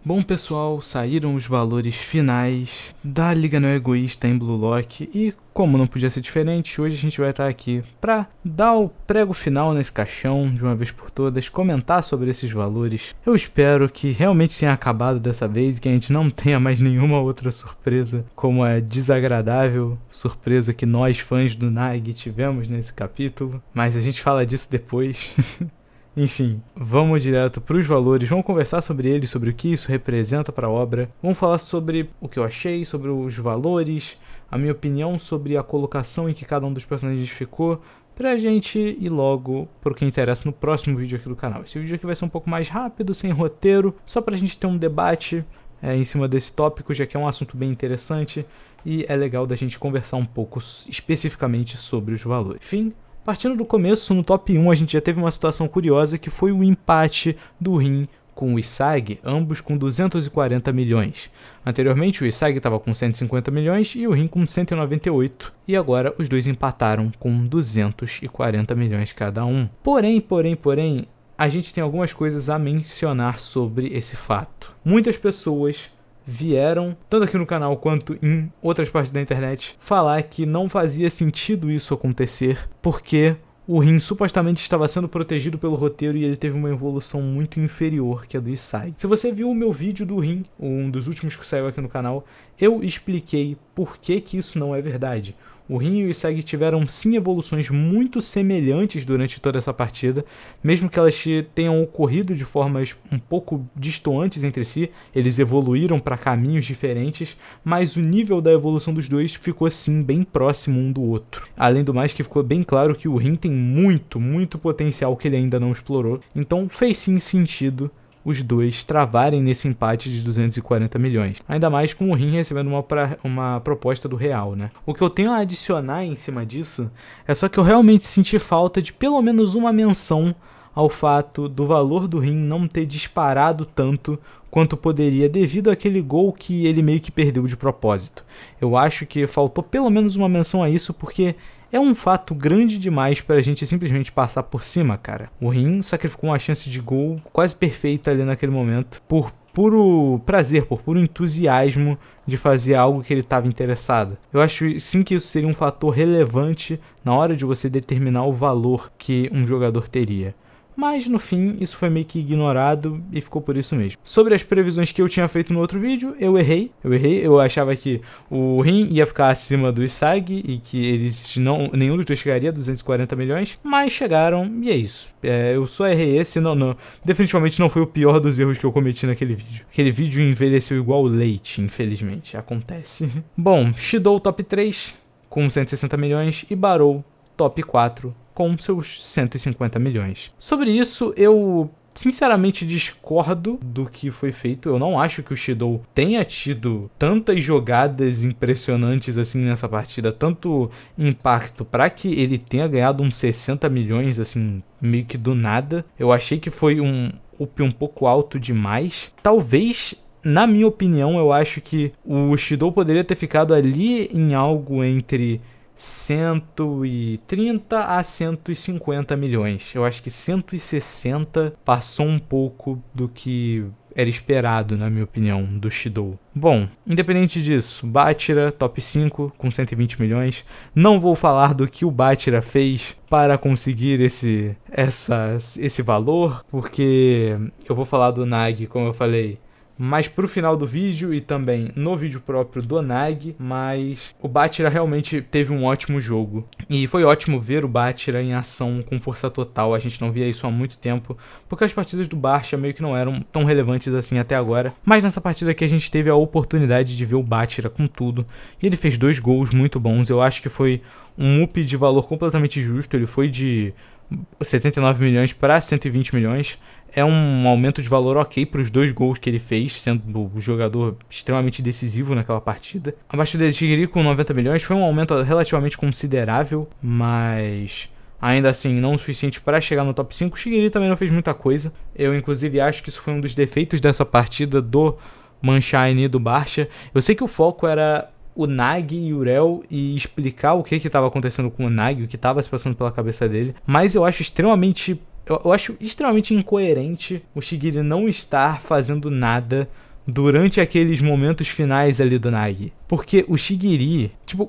Bom pessoal, saíram os valores finais da Liga Não Egoísta em Blue Lock e, como não podia ser diferente, hoje a gente vai estar aqui para dar o prego final nesse caixão de uma vez por todas, comentar sobre esses valores. Eu espero que realmente tenha acabado dessa vez e que a gente não tenha mais nenhuma outra surpresa como a desagradável surpresa que nós fãs do NAG tivemos nesse capítulo, mas a gente fala disso depois. Enfim, vamos direto para os valores, vamos conversar sobre eles, sobre o que isso representa para a obra, vamos falar sobre o que eu achei, sobre os valores, a minha opinião sobre a colocação em que cada um dos personagens ficou, pra gente ir logo pro que interessa no próximo vídeo aqui do canal. Esse vídeo aqui vai ser um pouco mais rápido, sem roteiro, só pra gente ter um debate em cima desse tópico, já que é um assunto bem interessante e é legal da gente conversar um pouco especificamente sobre os valores. Enfim, partindo do começo, no top 1 a gente já teve uma situação curiosa que foi o empate do Rin com o Isag, ambos com 240 milhões. Anteriormente o Isag estava com 150 milhões e o Rin com 198, e agora os dois empataram com 240 milhões cada um. Porém, a gente tem algumas coisas a mencionar sobre esse fato. Muitas pessoas vieram, tanto aqui no canal quanto em outras partes da internet, falar que não fazia sentido isso acontecer, porque o Rin supostamente estava sendo protegido pelo roteiro e ele teve uma evolução muito inferior que a do Isag. Se você viu o meu vídeo do Rin, um dos últimos que saiu aqui no canal, eu expliquei por que isso não é verdade. O Rin e o Isag tiveram sim evoluções muito semelhantes durante toda essa partida, mesmo que elas tenham ocorrido de formas um pouco distantes entre si, eles evoluíram para caminhos diferentes, mas o nível da evolução dos dois ficou sim bem próximo um do outro. Além do mais que ficou bem claro que o Rin tem muito potencial que ele ainda não explorou, então fez sim sentido os dois travarem nesse empate de 240 milhões. Ainda mais com o Rin recebendo uma proposta do Real, né? O que eu tenho a adicionar em cima disso é só que eu realmente senti falta de pelo menos uma menção ao fato do valor do Rin não ter disparado tanto quanto poderia devido àquele gol que ele meio que perdeu de propósito. Eu acho que faltou pelo menos uma menção a isso porque é um fato grande demais pra gente simplesmente passar por cima, cara. O Rin sacrificou uma chance de gol quase perfeita ali naquele momento por puro prazer, por puro entusiasmo de fazer algo que ele estava interessado. Eu acho sim que isso seria um fator relevante na hora de você determinar o valor que um jogador teria. Mas no fim isso foi meio que ignorado e ficou por isso mesmo. Sobre as previsões que eu tinha feito no outro vídeo, eu errei. Eu achava que o Rin ia ficar acima do Isag e que nenhum dos dois chegaria a 240 milhões, mas chegaram e é isso. Eu só errei esse, definitivamente não foi o pior dos erros que eu cometi naquele vídeo. Aquele vídeo envelheceu igual leite, infelizmente, acontece. Bom, Shidou top 3 com 160 milhões e Barou top 4 com seus 150 milhões. Sobre isso, eu sinceramente discordo do que foi feito. Eu não acho que o Shidou tenha tido tantas jogadas impressionantes assim nessa partida, tanto impacto para que ele tenha ganhado uns 60 milhões assim, meio que do nada. Eu achei que foi um up um pouco alto demais. Talvez, na minha opinião, eu acho que o Shidou poderia ter ficado ali em algo entre 130 a 150 milhões. Eu acho que 160 passou um pouco do que era esperado, na minha opinião, do Shidou. Bom, independente disso, Bátira top 5 com 120 milhões. Não vou falar do que o Bátira fez para conseguir esse valor, porque eu vou falar do Nag, como eu falei, mais pro final do vídeo e também no vídeo próprio do Nag, mas o Bátira realmente teve um ótimo jogo. E foi ótimo ver o Bátira em ação com força total, a gente não via isso há muito tempo, porque as partidas do Barça meio que não eram tão relevantes assim até agora. Mas nessa partida aqui a gente teve a oportunidade de ver o Bátira com tudo, e ele fez 2 gols muito bons. Eu acho que foi um up de valor completamente justo, ele foi de 79 milhões para 120 milhões. É um aumento de valor ok para os 2 gols que ele fez, sendo o jogador extremamente decisivo naquela partida. Abaixo dele, Shigiri com 90 milhões, foi um aumento relativamente considerável, mas ainda assim não o suficiente para chegar no top 5. Shigiri também não fez muita coisa. Eu inclusive acho que isso foi um dos defeitos dessa partida do Manshine e do Barça. Eu sei que o foco era o Nag e o Rel e explicar o que estava acontecendo com o Nag, o que estava se passando pela cabeça dele, mas eu acho extremamente incoerente o Shigiri não estar fazendo nada durante aqueles momentos finais ali do Nagi. Porque o Shigiri, tipo,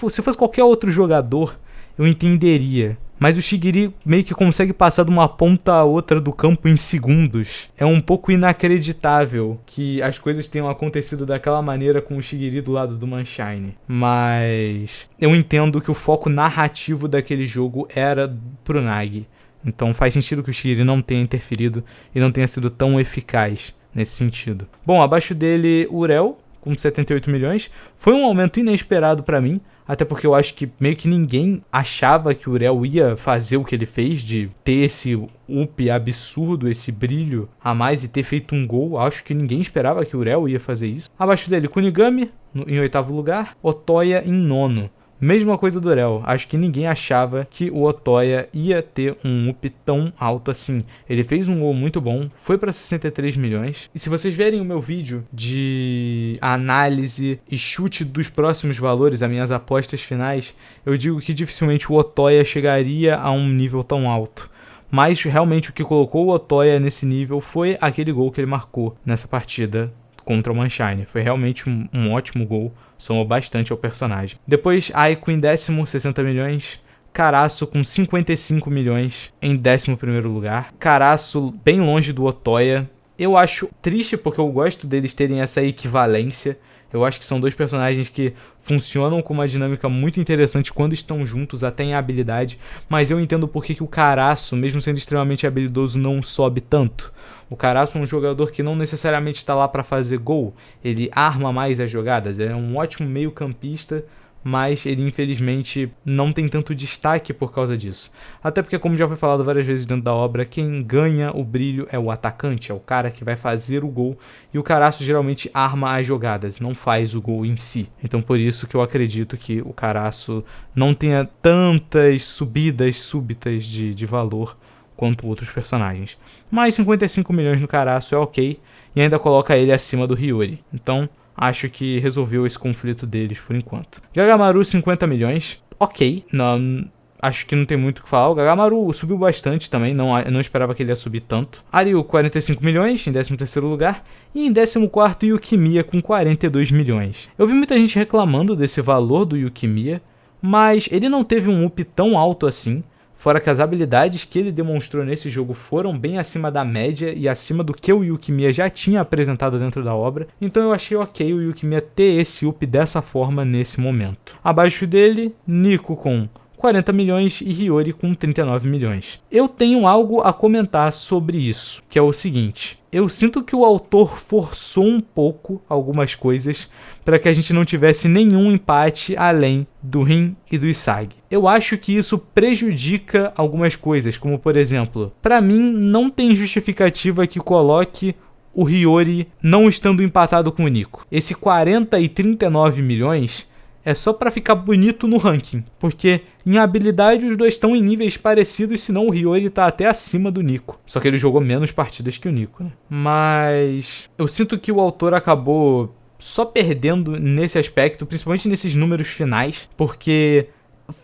se fosse qualquer outro jogador, eu entenderia. Mas o Shigiri meio que consegue passar de uma ponta a outra do campo em segundos. É um pouco inacreditável que as coisas tenham acontecido daquela maneira com o Shigiri do lado do Manshine. Mas eu entendo que o foco narrativo daquele jogo era pro Nagi. Então faz sentido que o Shigiri não tenha interferido e não tenha sido tão eficaz nesse sentido. Bom, abaixo dele, o Urel, com 78 milhões. Foi um aumento inesperado pra mim. Até porque eu acho que meio que ninguém achava que o Urel ia fazer o que ele fez, de ter esse up absurdo, esse brilho a mais e ter feito um gol. Acho que ninguém esperava que o Urel ia fazer isso. Abaixo dele, Kunigami, em 8º lugar. Otoya em 9º. Mesma coisa do Urel, acho que ninguém achava que o Otoya ia ter um up tão alto assim. Ele fez um gol muito bom, foi para 63 milhões. E se vocês verem o meu vídeo de análise e chute dos próximos valores, as minhas apostas finais, eu digo que dificilmente o Otoya chegaria a um nível tão alto. Mas realmente o que colocou o Otoya nesse nível foi aquele gol que ele marcou nessa partida contra o Manshine. Foi realmente um ótimo gol, somou bastante ao personagem. Depois, Aiko em 10º, 60 milhões. Caraço com 55 milhões em 11º lugar. Caraço bem longe do Otoya. Eu acho triste porque eu gosto deles terem essa equivalência. Eu acho que são dois personagens que funcionam com uma dinâmica muito interessante quando estão juntos, até em habilidade. Mas eu entendo por que o Caraço, mesmo sendo extremamente habilidoso, não sobe tanto. O Caraço é um jogador que não necessariamente está lá para fazer gol. Ele arma mais as jogadas. Ele é um ótimo meio campista, mas ele infelizmente não tem tanto destaque por causa disso. Até porque, como já foi falado várias vezes dentro da obra, quem ganha o brilho é o atacante, é o cara que vai fazer o gol, e o Caraço geralmente arma as jogadas, não faz o gol em si. Então por isso que eu acredito que o Caraço não tenha tantas subidas súbitas de valor quanto outros personagens. Mas 55 milhões no Caraço é ok, e ainda coloca ele acima do Hiyori. Então acho que resolveu esse conflito deles por enquanto. Gagamaru, 50 milhões. Ok. Não, acho que não tem muito o que falar. O Gagamaru subiu bastante também. Eu não esperava que ele ia subir tanto. Ariu, 45 milhões em 13º lugar. E em 14º, Yukimiya com 42 milhões. Eu vi muita gente reclamando desse valor do Yukimiya, mas ele não teve um up tão alto assim. Fora que as habilidades que ele demonstrou nesse jogo foram bem acima da média e acima do que o Yukimiya já tinha apresentado dentro da obra. Então eu achei ok o Yukimiya ter esse up dessa forma nesse momento. Abaixo dele, Nico com 40 milhões e Hiyori com 39 milhões. Eu tenho algo a comentar sobre isso, que é o seguinte. Eu sinto que o autor forçou um pouco algumas coisas para que a gente não tivesse nenhum empate além do Rin e do Isagi. Eu acho que isso prejudica algumas coisas, como por exemplo, para mim não tem justificativa que coloque o Hiyori não estando empatado com o Nico. Esse 40 e 39 milhões é só pra ficar bonito no ranking, porque em habilidade os dois estão em níveis parecidos, senão o Hiyori tá até acima do Nico. Só que ele jogou menos partidas que o Nico, né? Mas eu sinto que o autor acabou só perdendo nesse aspecto, principalmente nesses números finais, porque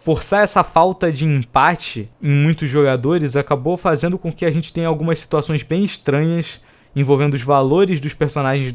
forçar essa falta de empate em muitos jogadores acabou fazendo com que a gente tenha algumas situações bem estranhas envolvendo os valores dos personagens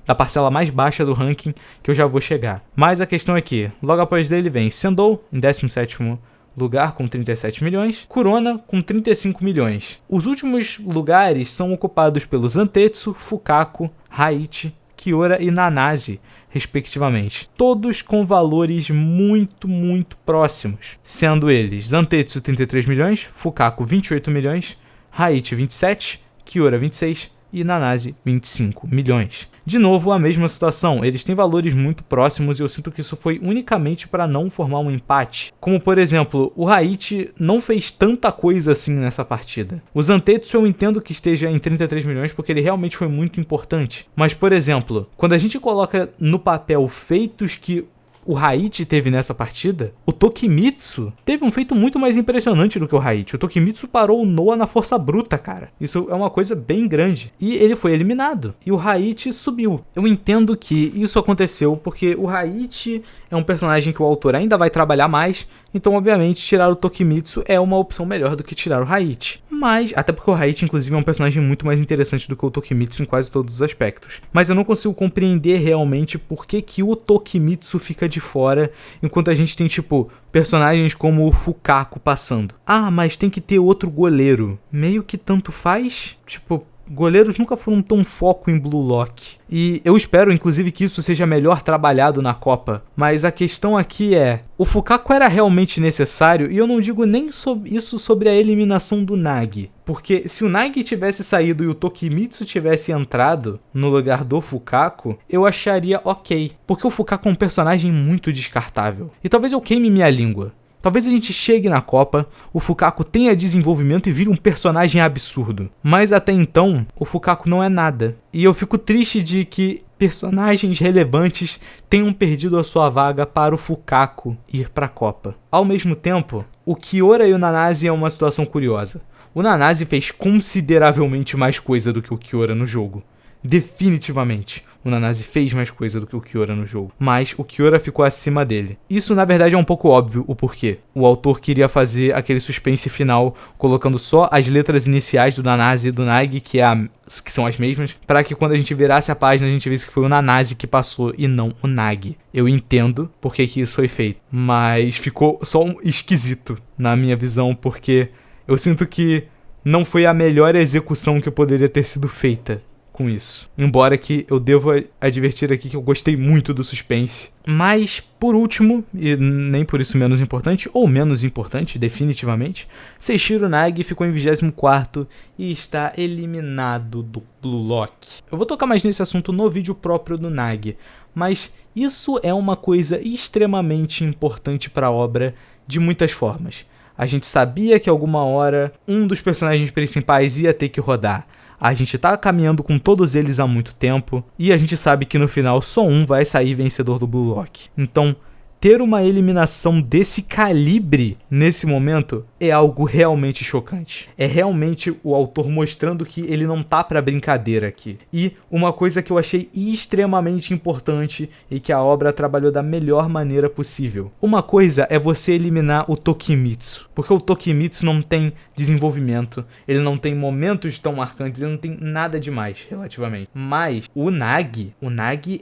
da parcela mais baixa do ranking, que eu já vou chegar. Mas a questão é que, logo após dele vem Sendou, em 17º lugar, com 37 milhões, Kurona, com 35 milhões. Os últimos lugares são ocupados pelos Zantetsu, Fukaku, Haichi, Kiora e Nanase, respectivamente. Todos com valores muito, muito próximos, sendo eles Zantetsu 33 milhões, Fukaku 28 milhões, Haichi 27, Kiora 26 e Nanase 25 milhões. De novo, a mesma situação, eles têm valores muito próximos e eu sinto que isso foi unicamente para não formar um empate. Como por exemplo, o Haichi não fez tanta coisa assim nessa partida. O Zantetsu eu entendo que esteja em 33 milhões porque ele realmente foi muito importante. Mas por exemplo, quando a gente coloca no papel feitos que o Haichi teve nessa partida, o Tokimitsu teve um feito muito mais impressionante do que o Haichi. O Tokimitsu parou o Noah na força bruta, cara. Isso é uma coisa bem grande. E ele foi eliminado. E o Haichi subiu. Eu entendo que isso aconteceu porque o Haichi é um personagem que o autor ainda vai trabalhar mais. Então, obviamente, tirar o Tokimitsu é uma opção melhor do que tirar o Haichi. Mas, até porque o Haichi, inclusive, é um personagem muito mais interessante do que o Tokimitsu em quase todos os aspectos. Mas eu não consigo compreender realmente por que o Tokimitsu fica de fora, enquanto a gente tem, tipo, personagens como o Fukaku passando. Ah, mas tem que ter outro goleiro. Meio que tanto faz, tipo... Goleiros nunca foram tão foco em Blue Lock. E eu espero, inclusive, que isso seja melhor trabalhado na Copa. Mas a questão aqui é... O Fukaku era realmente necessário? E eu não digo nem isso sobre a eliminação do Nagi. Porque se o Nagi tivesse saído e o Tokimitsu tivesse entrado no lugar do Fukaku, eu acharia ok. Porque o Fukaku é um personagem muito descartável. E talvez eu queime minha língua. Talvez a gente chegue na Copa, o Fukaku tenha desenvolvimento e vire um personagem absurdo. Mas até então, o Fukaku não é nada. E eu fico triste de que personagens relevantes tenham perdido a sua vaga para o Fukaku ir para a Copa. Ao mesmo tempo, o Kiora e o Nanase é uma situação curiosa. O Nanase fez consideravelmente mais coisa do que o Kiora no jogo. Definitivamente, o Nanase fez mais coisa do que o Kiora no jogo, mas o Kiora ficou acima dele. Isso na verdade é um pouco óbvio o porquê. O autor queria fazer aquele suspense final colocando só as letras iniciais do Nanase e do Nagi, que são as mesmas, para que quando a gente virasse a página a gente visse que foi o Nanase que passou e não o Nagi. Eu entendo por que isso foi feito, mas ficou só esquisito na minha visão, porque eu sinto que não foi a melhor execução que poderia ter sido feita com isso. Embora que eu devo advertir aqui que eu gostei muito do suspense. Mas, por último, e nem por isso menos importante, ou menos importante, definitivamente, Seishiro Nagi ficou em 24º e está eliminado do Blue Lock. Eu vou tocar mais nesse assunto no vídeo próprio do Nagi, mas isso é uma coisa extremamente importante para a obra de muitas formas. A gente sabia que alguma hora um dos personagens principais ia ter que rodar. A gente tá caminhando com todos eles há muito tempo e a gente sabe que no final só um vai sair vencedor do Blue Lock. Então, ter uma eliminação desse calibre nesse momento é algo realmente chocante. É realmente o autor mostrando que ele não tá pra brincadeira aqui. E uma coisa que eu achei extremamente importante e que a obra trabalhou da melhor maneira possível. Uma coisa é você eliminar o Tokimitsu, porque o Tokimitsu não tem desenvolvimento, ele não tem momentos tão marcantes, ele não tem nada demais, relativamente. Mas o Nagi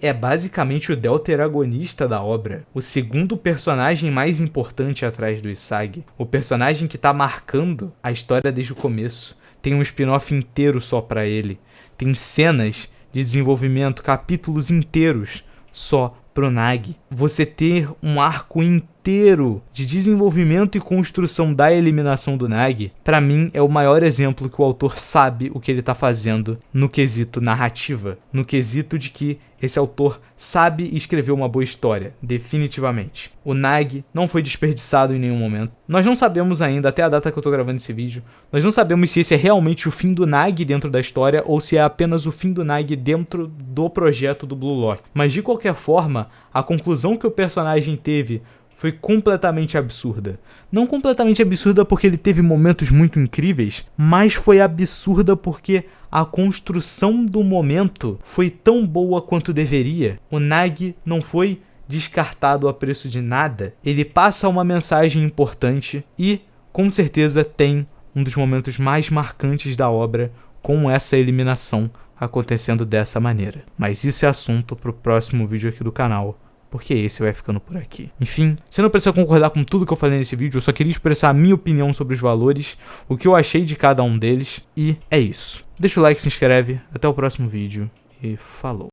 é basicamente o delta-eragonista da obra. O segundo personagem mais importante atrás do Isagi. O personagem que tá marcando a história desde o começo. Tem um spin-off inteiro só pra ele. Tem cenas de desenvolvimento, capítulos inteiros só pro Nagi. Você ter um arco inteiro de desenvolvimento e construção da eliminação do Nagi, pra mim é o maior exemplo que o autor sabe o que ele tá fazendo no quesito narrativa, no quesito de que esse autor sabe escrever uma boa história, definitivamente. O Nagi não foi desperdiçado em nenhum momento. Nós não sabemos ainda, até a data que eu tô gravando esse vídeo, nós não sabemos se esse é realmente o fim do Nagi dentro da história ou se é apenas o fim do Nagi dentro do projeto do Blue Lock. Mas de qualquer forma, a conclusão que o personagem teve foi completamente absurda. Não completamente absurda porque ele teve momentos muito incríveis, mas foi absurda porque a construção do momento foi tão boa quanto deveria. O Nagi não foi descartado a preço de nada. Ele passa uma mensagem importante e, com certeza, tem um dos momentos mais marcantes da obra com essa eliminação acontecendo dessa maneira. Mas isso é assunto para o próximo vídeo aqui do canal, porque esse vai ficando por aqui. Enfim, você não precisa concordar com tudo que eu falei nesse vídeo, eu só queria expressar a minha opinião sobre os valores, o que eu achei de cada um deles, e é isso. Deixa o like, se inscreve, até o próximo vídeo, e falou.